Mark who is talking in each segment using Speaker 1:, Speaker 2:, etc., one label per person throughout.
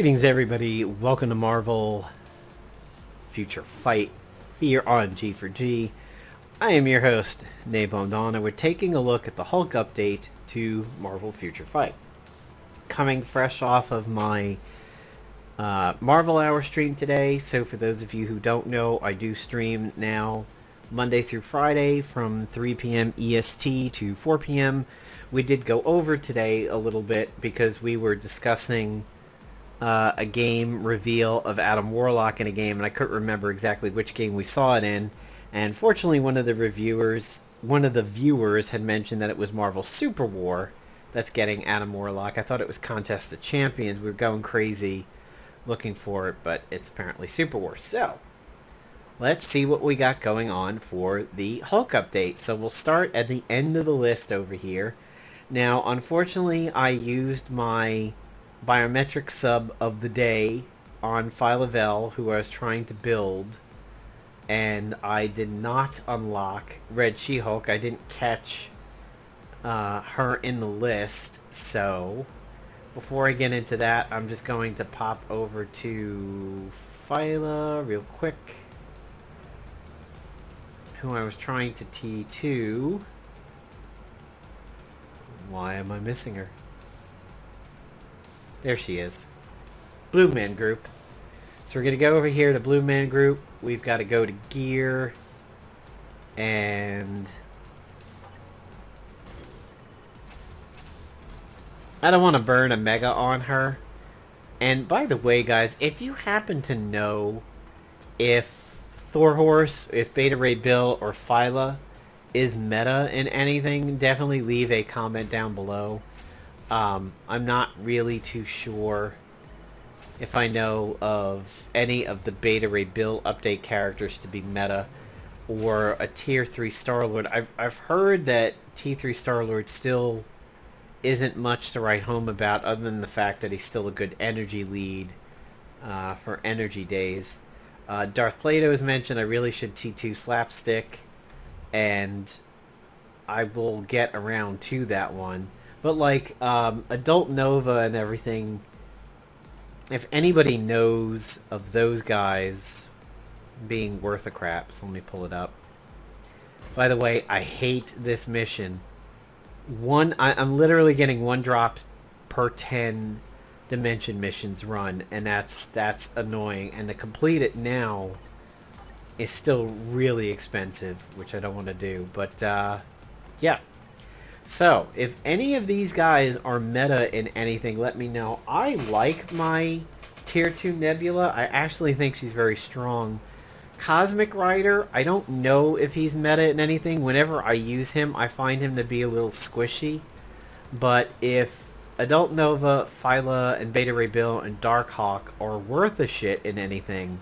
Speaker 1: Greetings everybody, welcome to Marvel Future Fight here on G4G. I am your host, Napalm Dawn, and we're taking a look at the Hulk update to Marvel Future Fight. Coming fresh off of my Marvel Hour stream today, so for those of you who don't know, I do stream now Monday through Friday from 3 p.m. EST to 4 p.m. We did go over today a little bit because we were discussing a game reveal of Adam Warlock in a game, and I couldn't remember exactly which game we saw it in. And fortunately, one of the viewers had mentioned that it was Marvel Super War that's getting Adam Warlock. I thought it was Contest of Champions. We were going crazy looking for it, but it's apparently Super War. So, let's see what we got going on for the Hulk update. So we'll start at the end of the list over here. Now, unfortunately, I used my biometric sub of the day on Philavel, who I was trying to build, and I did not unlock Red She-Hulk. I didn't catch her in the list, so before I get into that, I'm just going to pop over to Phyla real quick, who I was trying to T2. Why am I missing her? There she is. Blue Man Group. So we're going to go over here to Blue Man Group. We've got to go to Gear. And I don't want to burn a Mega on her. And by the way, guys, if you happen to know if Thorhorse, if Beta Ray Bill, or Phyla is meta in anything, definitely leave a comment down below. I'm not really too sure if I know of any of the Beta Ray Bill update characters to be meta, or a Tier 3 Star-Lord. I've heard that T3 Star-Lord still isn't much to write home about, other than the fact that he's still a good energy lead for energy days. Darth Plato is mentioned. I really should T2 Slapstick, and I will get around to that one. But like Adult Nova and everything, if anybody knows of those guys being worth a crap, so let me pull it up. By the way, I hate this mission. I'm literally getting 1 drop per 10 dimension missions run, and that's annoying. And to complete it now is still really expensive, which I don't want to do. But yeah. So, if any of these guys are meta in anything, let me know. I like my Tier 2 Nebula. I actually think she's very strong. Cosmic Rider, I don't know if he's meta in anything. Whenever I use him, I find him to be a little squishy. But if Adult Nova, Phyla, and Beta Ray Bill, and Darkhawk are worth a shit in anything,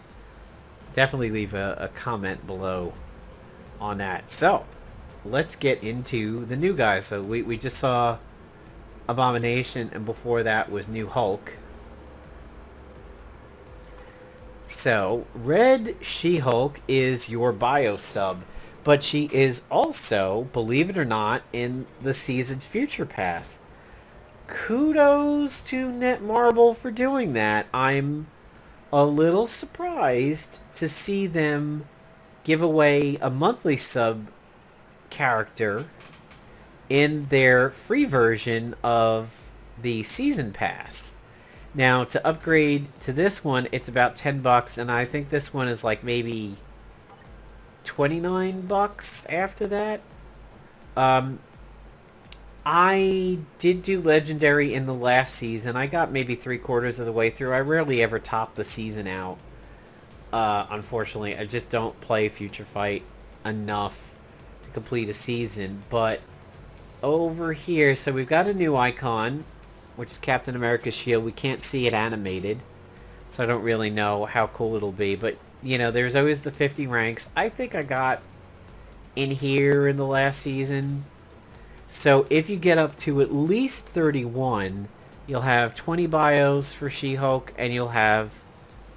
Speaker 1: definitely leave a comment below on that. So, let's get into the new guys. So we just saw Abomination, and before that was New Hulk. So Red She-Hulk is your bio sub, but she is also, believe it or not, in the season's Future Pass. Kudos to Netmarble for doing that. I'm a little surprised to see them give away a monthly sub character in their free version of the season pass. Now, to upgrade to this one, it's about $10, and I think this one is like maybe $29 after that. I did do Legendary in the last season. I got maybe 3/4 of the way through. I rarely ever top the season out. Unfortunately, I just don't play Future Fight enough to complete a season. But over here, so we've got a new icon, which is Captain America's shield. We can't see it animated, so I don't really know how cool it'll be. But, you know, there's always the 50 ranks. I think I got in here in the last season. So if you get up to at least 31, you'll have 20 bios for She-Hulk, and you'll have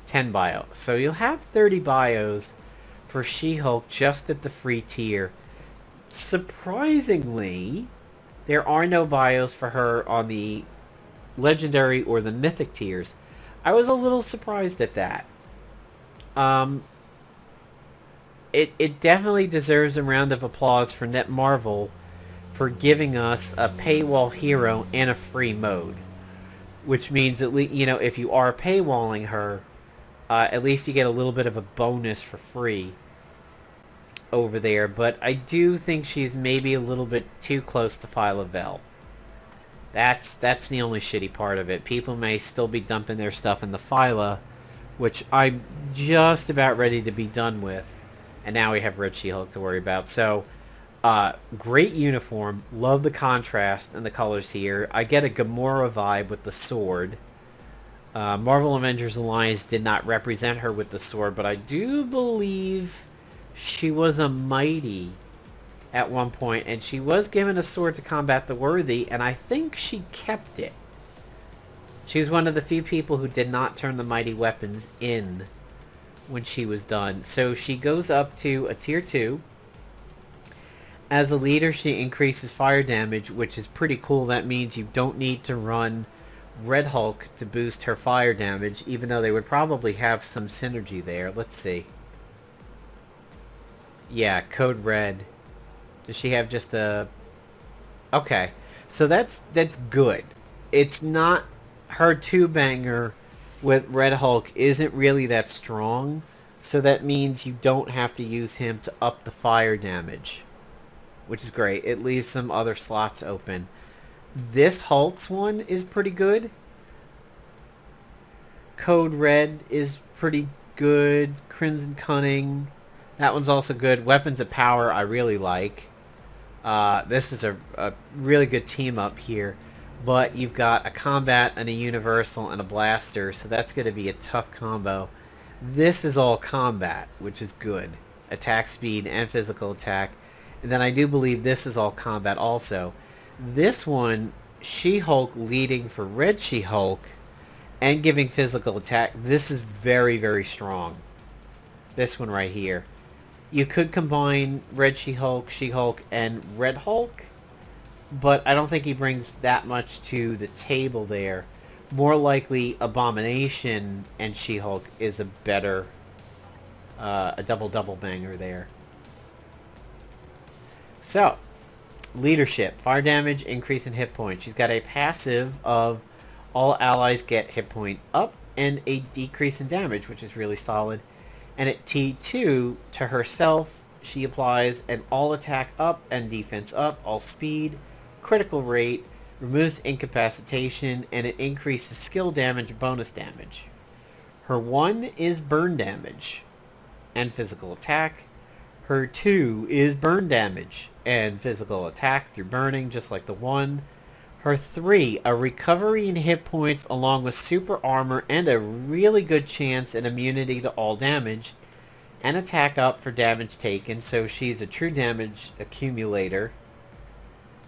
Speaker 1: 10 bios. So you'll have 30 bios for She-Hulk just at the free tier. Surprisingly, there are no bios for her on the Legendary or the Mythic tiers. I was a little surprised at that. Um, it definitely deserves a round of applause for Netmarble for giving us a paywall hero and a free mode, which means at least, you know, if you are paywalling her, at least you get a little bit of a bonus for free over there. But I do think she's maybe a little bit too close to Phyla-Vell. That's the only shitty part of it. People may still be dumping their stuff in the Phyla, which I'm just about ready to be done with. And now we have Red She-Hulk to worry about. So, great uniform. Love the contrast and the colors here. I get a Gamora vibe with the sword. Marvel Avengers Alliance did not represent her with the sword, but I do believe she was a Mighty at one point, and she was given a sword to combat the Worthy, and I think she kept it. She was one of the few people who did not turn the Mighty weapons in when she was done. So she goes up to a tier 2. As a leader, she increases fire damage, which is pretty cool. That means you don't need to run Red Hulk to boost her fire damage, even though they would probably have some synergy there. Let's see. Yeah, Code Red. Does she have just a... Okay, so that's good. It's not... Her two-banger with Red Hulk isn't really that strong, so that means you don't have to use him to up the fire damage, which is great. It leaves some other slots open. This Hulk's one is pretty good. Code Red is pretty good. Crimson Cunning, that one's also good. Weapons of Power I really like. This is a really good team up here. But you've got a combat and a universal and a blaster, so that's going to be a tough combo. This is all combat, which is good. Attack speed and physical attack. And then I do believe this is all combat also. This one, She-Hulk leading for Red She-Hulk and giving physical attack. This is very, very strong. This one right here. You could combine Red She-Hulk, She-Hulk, and Red Hulk, but I don't think he brings that much to the table there. More likely, Abomination and She-Hulk is a better, a double banger there. So, leadership. Fire damage, increase in hit points. She's got a passive of all allies get hit point up and a decrease in damage, which is really solid. And at T2, to herself, she applies an all attack up and defense up, all speed, critical rate, removes incapacitation, and it increases skill damage and bonus damage. Her 1 is burn damage and physical attack. Her 2 is burn damage and physical attack through burning, just like the 1. Her 3, a recovery in hit points along with super armor and a really good chance and immunity to all damage, and attack up for damage taken, so she's a true damage accumulator,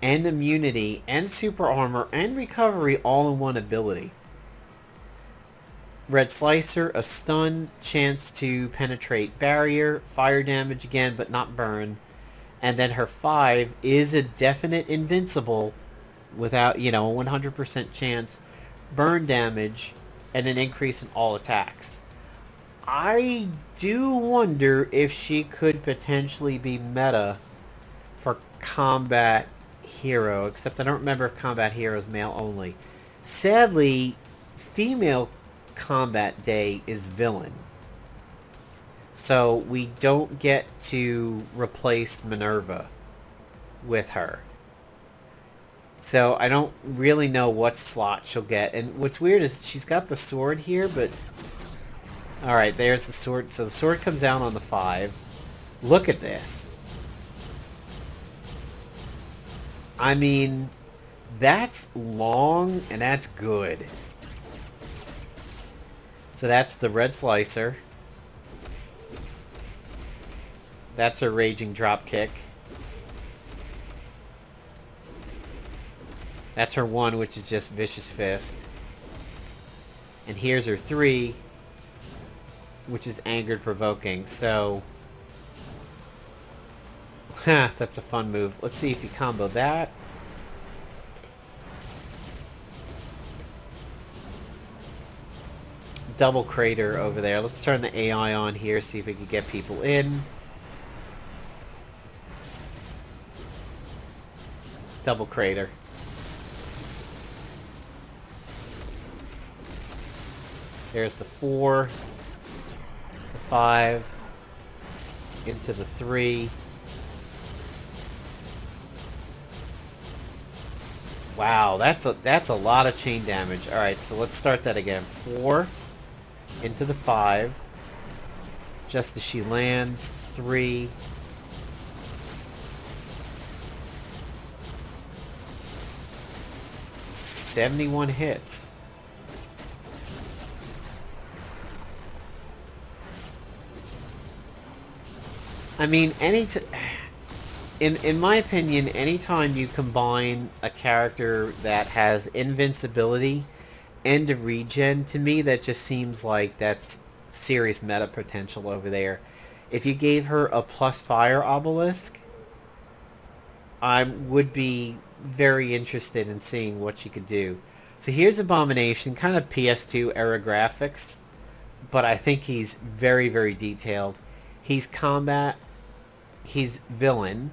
Speaker 1: and immunity, and super armor, and recovery all in one ability. Red Slicer, a stun, chance to penetrate barrier, fire damage again, but not burn. And then her 5 is a definite invincible without, you know, a 100% chance, burn damage, and an increase in all attacks. I do wonder if she could potentially be meta for combat hero, except I don't remember if combat hero is male only. Sadly, female combat day is villain, so we don't get to replace Minerva with her. So I don't really know what slot she'll get. And what's weird is she's got the sword here, but... Alright, there's the sword. So the sword comes out on the 5. Look at this. I mean, that's long and that's good. So that's the Red Slicer. That's her Raging Dropkick. That's her 1, which is just Vicious Fist. And here's her 3, which is Angered Provoking. So, that's a fun move. Let's see if you combo that. double crater over there. Let's turn the AI on here, see if we can get people in. Double crater. There's the 4, the 5, into the 3. Wow, that's a lot of chain damage. All right, so let's start that again. 4 into the 5. Just as she lands. 3. "71 hits. I mean, in my opinion, anytime you combine a character that has invincibility and a regen, to me that just seems like that's serious meta potential over there. If you gave her a plus fire obelisk, I would be very interested in seeing what she could do. So here's Abomination, kind of PS2 era graphics, but I think he's very, very detailed. He's combat, he's villain.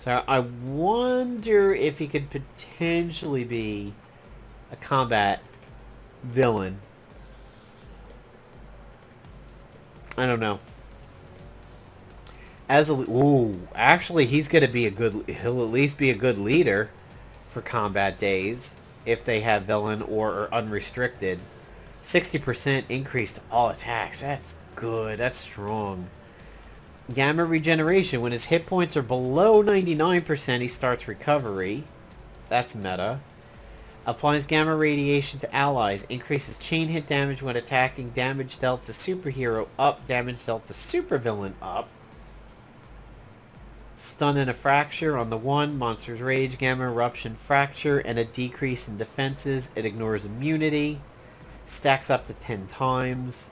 Speaker 1: So I wonder if he could potentially be a combat villain. I don't know. Actually he's going to be he'll at least be a good leader for combat days if they have villain or are unrestricted. 60% increase to all attacks. That's good. That's strong. Gamma regeneration. When his hit points are below 99%, he starts recovery. That's meta. Applies gamma radiation to allies. Increases chain hit damage when attacking. Damage dealt to superhero up. Damage dealt to supervillain up. Stun and a fracture on the 1. Monster's rage. Gamma eruption fracture and a decrease in defenses. It ignores immunity. Stacks up to 10 times.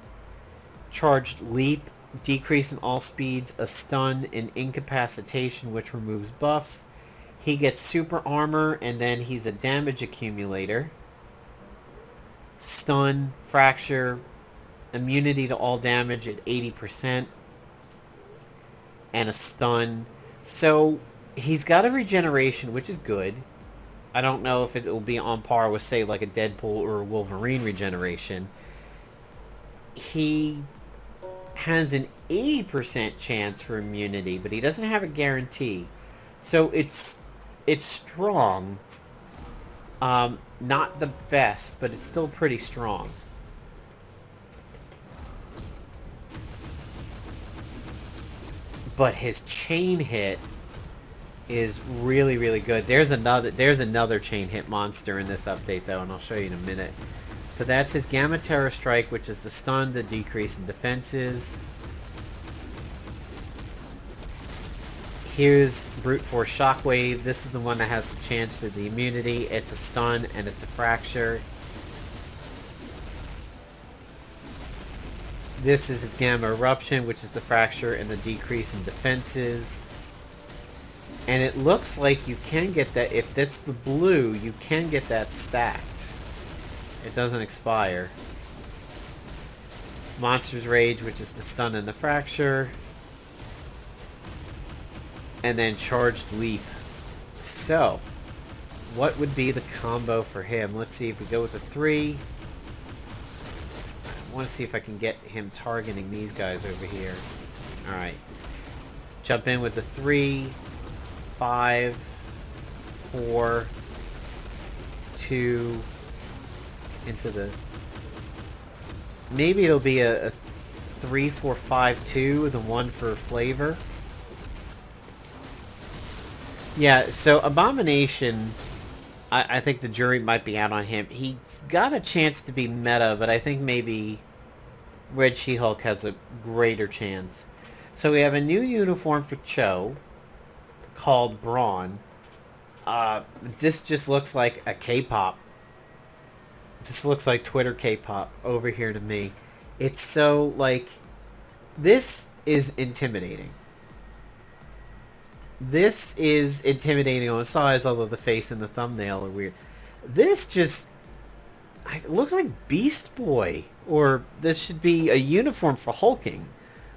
Speaker 1: Charged leap. Decrease in all speeds, a stun, and incapacitation, which removes buffs. He gets super armor, and then he's a damage accumulator. Stun, fracture, immunity to all damage at 80%, and a stun. So he's got a regeneration, which is good. I don't know if it will be on par with, say, like a Deadpool or a Wolverine regeneration. He has an 80% chance for immunity, but he doesn't have a guarantee. So it's strong. Not the best, but it's still pretty strong. But his chain hit is really, really good. There's another chain hit monster in this update, though, and I'll show you in a minute. So that's his Gamma Terror Strike, which is the stun, the decrease in defenses. Here's Brute Force Shockwave. This is the one that has the chance for the immunity. It's a stun and it's a fracture. This is his Gamma Eruption, which is the fracture and the decrease in defenses. And it looks like you can get that, if that's the blue, you can get that stacked. It doesn't expire. Monster's Rage, which is the stun and the fracture. And then Charged Leap. So, what would be the combo for him? Let's see if we go with the 3. I want to see if I can get him targeting these guys over here. Alright. Jump in with the 3, 5, 4, 2, into the... Maybe it'll be a 3, 4, 5, 2, the 1 for flavor. Yeah, so Abomination, I think the jury might be out on him. He's got a chance to be meta, but I think maybe Red She-Hulk has a greater chance. So we have a new uniform for Cho called Brawn. This just looks like a K-pop. This looks like Twitter K-pop over here to me. It's so, like, this is intimidating. This is intimidating on size, although the face and the thumbnail are weird. This just... It looks like Beast Boy. Or this should be a uniform for hulking.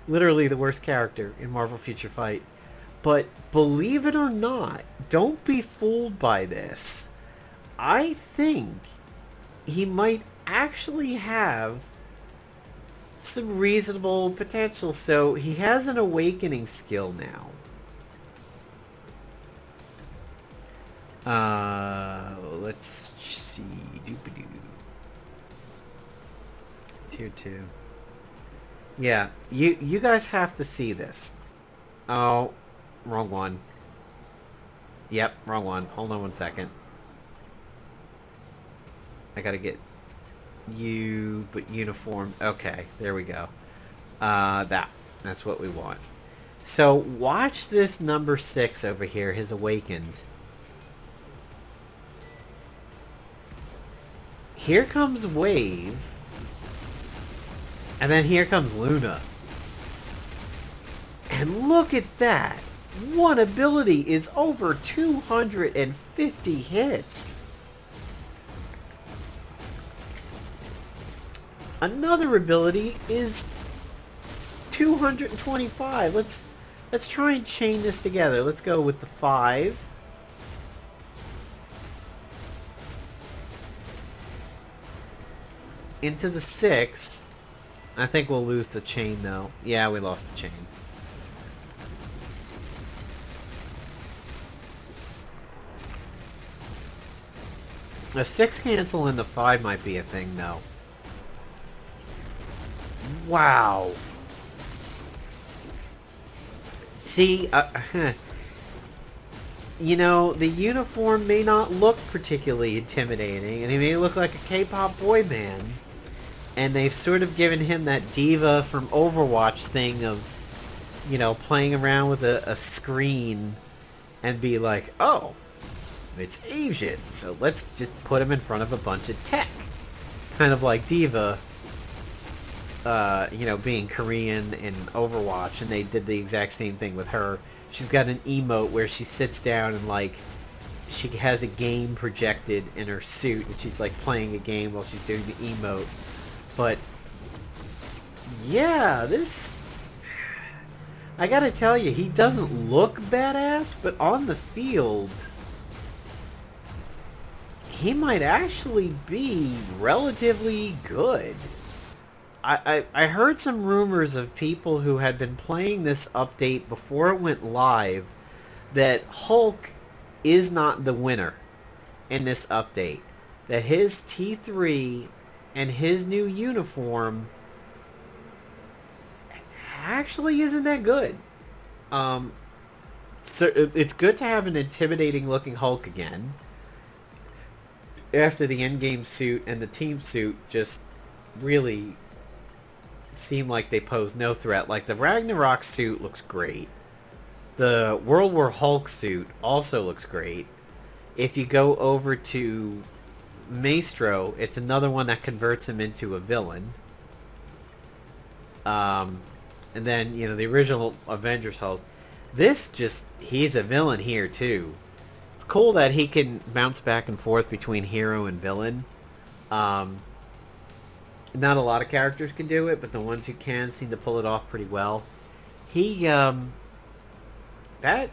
Speaker 1: Literally the worst character in Marvel Future Fight. But believe it or not, don't be fooled by this. I think he might actually have some reasonable potential. So he has an awakening skill now. Let's see. Doop-a-doo. Tier 2. Yeah, you guys have to see this. Oh, wrong one. Yep, wrong one. Hold on one second. I gotta get you, but uniform. Okay, there we go. That's what we want. So watch this number 6 over here, his awakened. Here comes Wave. And then here comes Luna. And look at that. One ability is over 250 hits. Another ability is 225. Let's try and chain this together. Let's go with the 5. Into the 6. I think we'll lose the chain though. Yeah, we lost the chain. A 6 cancel and the 5 might be a thing though. Wow. See, you know, the uniform may not look particularly intimidating, and he may look like a K-pop boy band, and they've sort of given him that diva from Overwatch thing of, you know, playing around with a screen and be like, oh, it's Asian, so let's just put him in front of a bunch of tech. Kind of like Diva, you know, being Korean in Overwatch, and they did the exact same thing with her. She's got an emote where she sits down and, like, she has a game projected in her suit, and she's, like, playing a game while she's doing the emote. But, yeah, this... I gotta tell you, he doesn't look badass, but on the field, he might actually be relatively good. I heard some rumors of people who had been playing this update before it went live that Hulk is not the winner in this update. That his T3 and his new uniform actually isn't that good. So it's good to have an intimidating looking Hulk again. After the endgame suit and the team suit just really seem like they pose no threat. Like, the Ragnarok suit looks great. The World War Hulk suit also looks great. If you go over to Maestro, it's another one that converts him into a villain. And then, you know, the original Avengers Hulk. This just, he's a villain here too. It's cool that he can bounce back and forth between hero and villain. Not a lot of characters can do it, but the ones who can seem to pull it off pretty well. He, that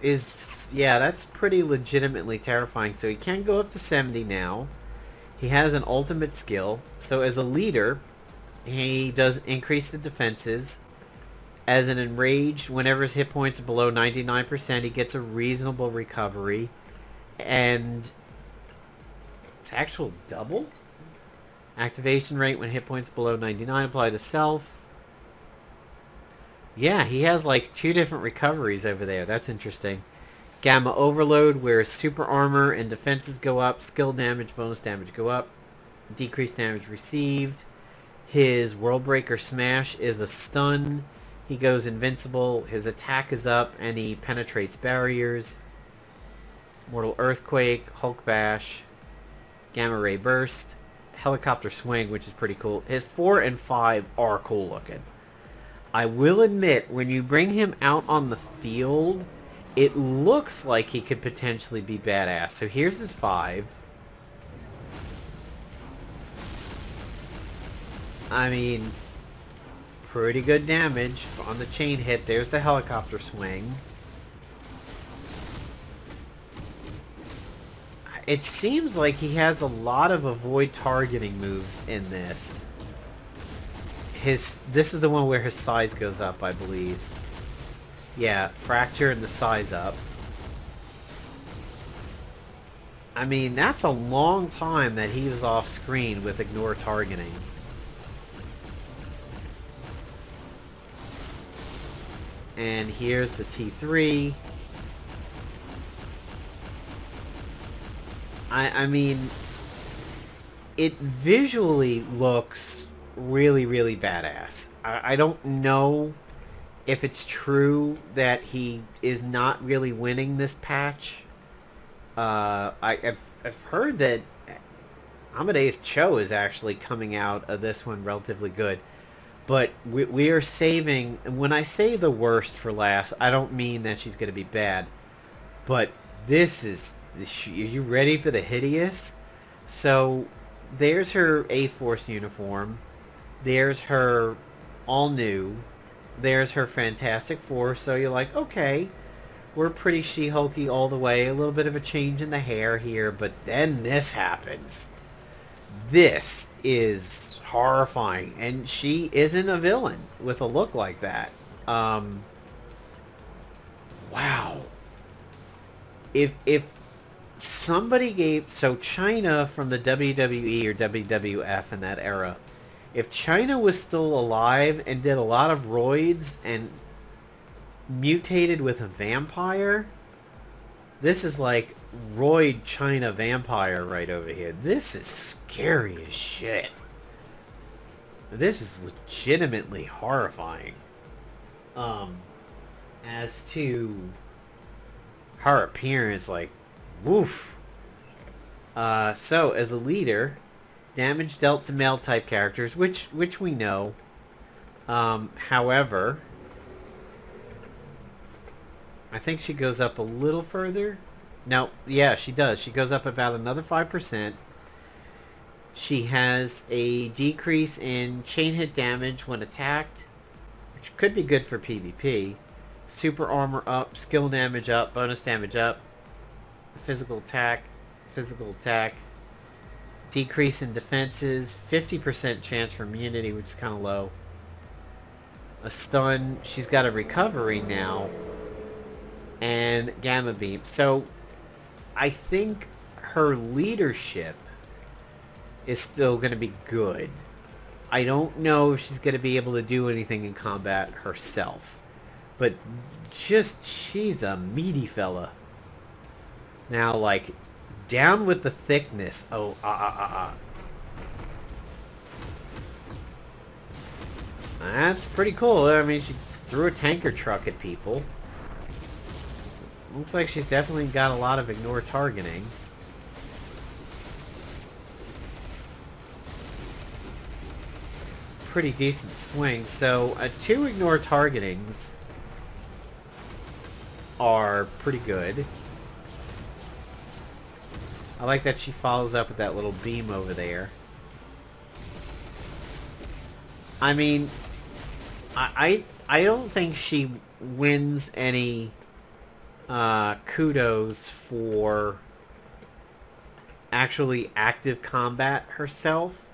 Speaker 1: is, yeah, that's pretty legitimately terrifying. So he can go up to 70 now. He has an ultimate skill. So as a leader, he does increase the defenses. As an enraged, whenever his hit points are below 99%, he gets a reasonable recovery. And it's actual double? Activation rate when hit points below 99 apply to self. Yeah, he has like 2 different recoveries over there. That's interesting. Gamma Overload, where super armor and defenses go up. Skill damage, bonus damage go up. Decreased damage received. His World Breaker Smash is a stun. He goes invincible. His attack is up and he penetrates barriers. Mortal Earthquake, Hulk Bash, Gamma Ray Burst. Helicopter Swing, which is pretty cool. His 4 and 5 are cool looking. I will admit, when you bring him out on the field, it looks like he could potentially be badass. So here's his 5. I mean, pretty good damage on the chain hit. There's the helicopter swing. It seems like he has a lot of avoid targeting moves in this. This is the one where his size goes up, I believe. Yeah, fracture and the size up. I mean, that's a long time that he was off screen with ignore targeting. And here's the T3. I mean, it visually looks really, really badass. I don't know if it's true that he is not really winning this patch. I've heard that Amadeus Cho is actually coming out of this one relatively good. But we are saving... When I say the worst for last, I don't mean that she's going to be bad. But this is... Are you ready for the hideous? So, there's her A-Force uniform. There's her all new. There's her Fantastic Four. So you're like, okay, we're pretty She-Hulky all the way. A little bit of a change in the hair here. But then this happens. This is horrifying. And she isn't a villain with a look like that. Wow. If somebody gave... So China from the WWE or WWF in that era, if China was still alive and did a lot of roids and mutated with a vampire, this is like roid China vampire right over here. This is scary as shit. This is legitimately horrifying. As to her appearance, like, woof. So, as a leader, damage dealt to male type characters, which we know. However, I think she goes up a little further. No, yeah, she does. She goes up about another 5%. She has a decrease in chain hit damage when attacked, which could be good for PvP. Super armor up, skill damage up, bonus damage up, physical attack, decrease in defenses, 50% chance for immunity, which is kind of low. A stun, she's got a recovery now, and gamma beam. So I think her leadership is still going to be good. I don't know if she's going to be able to do anything in combat herself. But just, she's a meaty fella. Now, like, down with the thickness. Oh, That's pretty cool. I mean, she threw a tanker truck at people. Looks like she's definitely got a lot of ignore targeting. Pretty decent swing. So, 2 ignore targetings are pretty good. I like that she follows up with that little beam over there. I mean, I don't think she wins any kudos for actually active combat herself,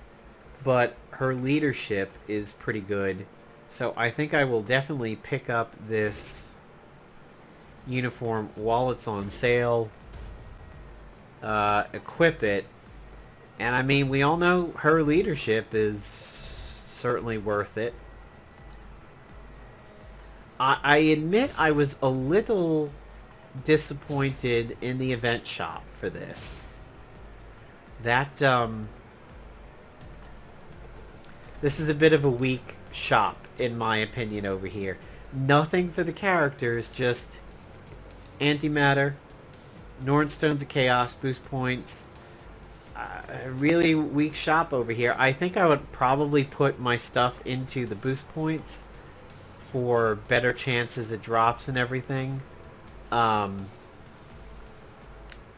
Speaker 1: but her leadership is pretty good. So I think I will definitely pick up this uniform while it's on sale, equip it, and I mean, we all know her leadership is certainly worth it. I admit I was a little disappointed in the event shop for this. That this is a bit of a weak shop in my opinion over here. Nothing for the characters, just antimatter, Norn Stones of Chaos, boost points. Really weak shop over here. I think I would probably put my stuff into the boost points for better chances of drops and everything.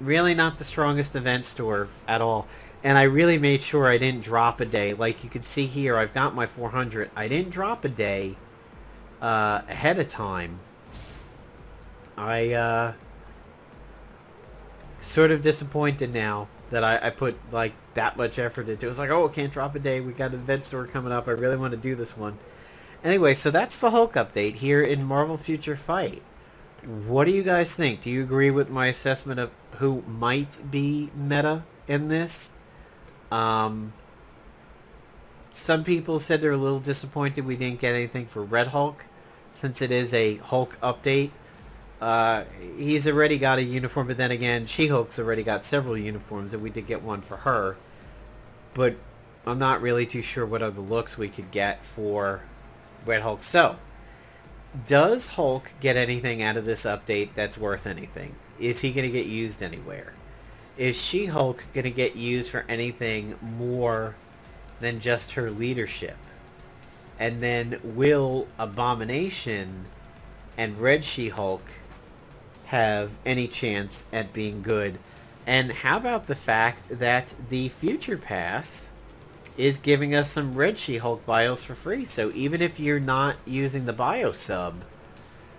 Speaker 1: Really not the strongest event store at all. And I really made sure I didn't drop a day. Like you can see here, I've got my 400. I didn't drop a day ahead of time. I sort of disappointed now that I put like that much effort into it. It was like, oh, I can't drop a day. We got an event store coming up. I really want to do this one. Anyway, so that's the Hulk update here in Marvel Future Fight. What do you guys think? Do you agree with my assessment of who might be meta in this? Some people said they're a little disappointed we didn't get anything for Red Hulk, since it is a Hulk update. He's already got a uniform, but then again, She-Hulk's already got several uniforms, and we did get one for her. But I'm not really too sure what other looks we could get for Red Hulk. So, does Hulk get anything out of this update that's worth anything? Is he going to get used anywhere? Is She-Hulk going to get used for anything more than just her leadership? And then will Abomination and Red She-Hulk have any chance at being good? And how about the fact that the Future Pass is giving us some Red She-Hulk bios for free? So even if you're not using the bio sub,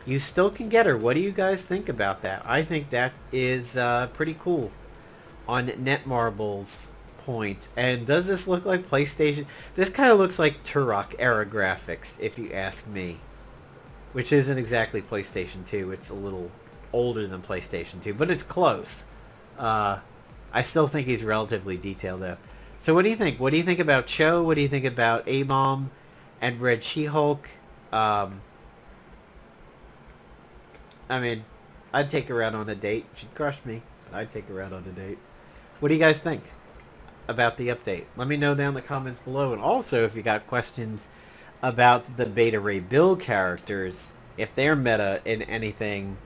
Speaker 1: you still can get her. What do you guys think about that? I think that is pretty cool on Netmarble's point. And does this look like PlayStation? This kind of looks like Turok era graphics, if you ask me. Which isn't exactly PlayStation 2. It's a little older than PlayStation 2, but it's close. I still think he's relatively detailed, though. So what do you think? What do you think about Cho? What do you think about A-Bomb and Red She-Hulk? I mean, I'd take her out on a date. She'd crush me, but I'd take her out on a date. What do you guys think about the update? Let me know down in the comments below. And also, if you got questions about the Beta Ray Bill characters, if they're meta in anything,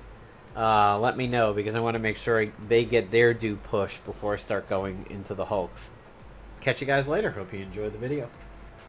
Speaker 1: let me know, because I want to make sure they get their due push before I start going into the Hulks. Catch you guys later. Hope you enjoyed the video.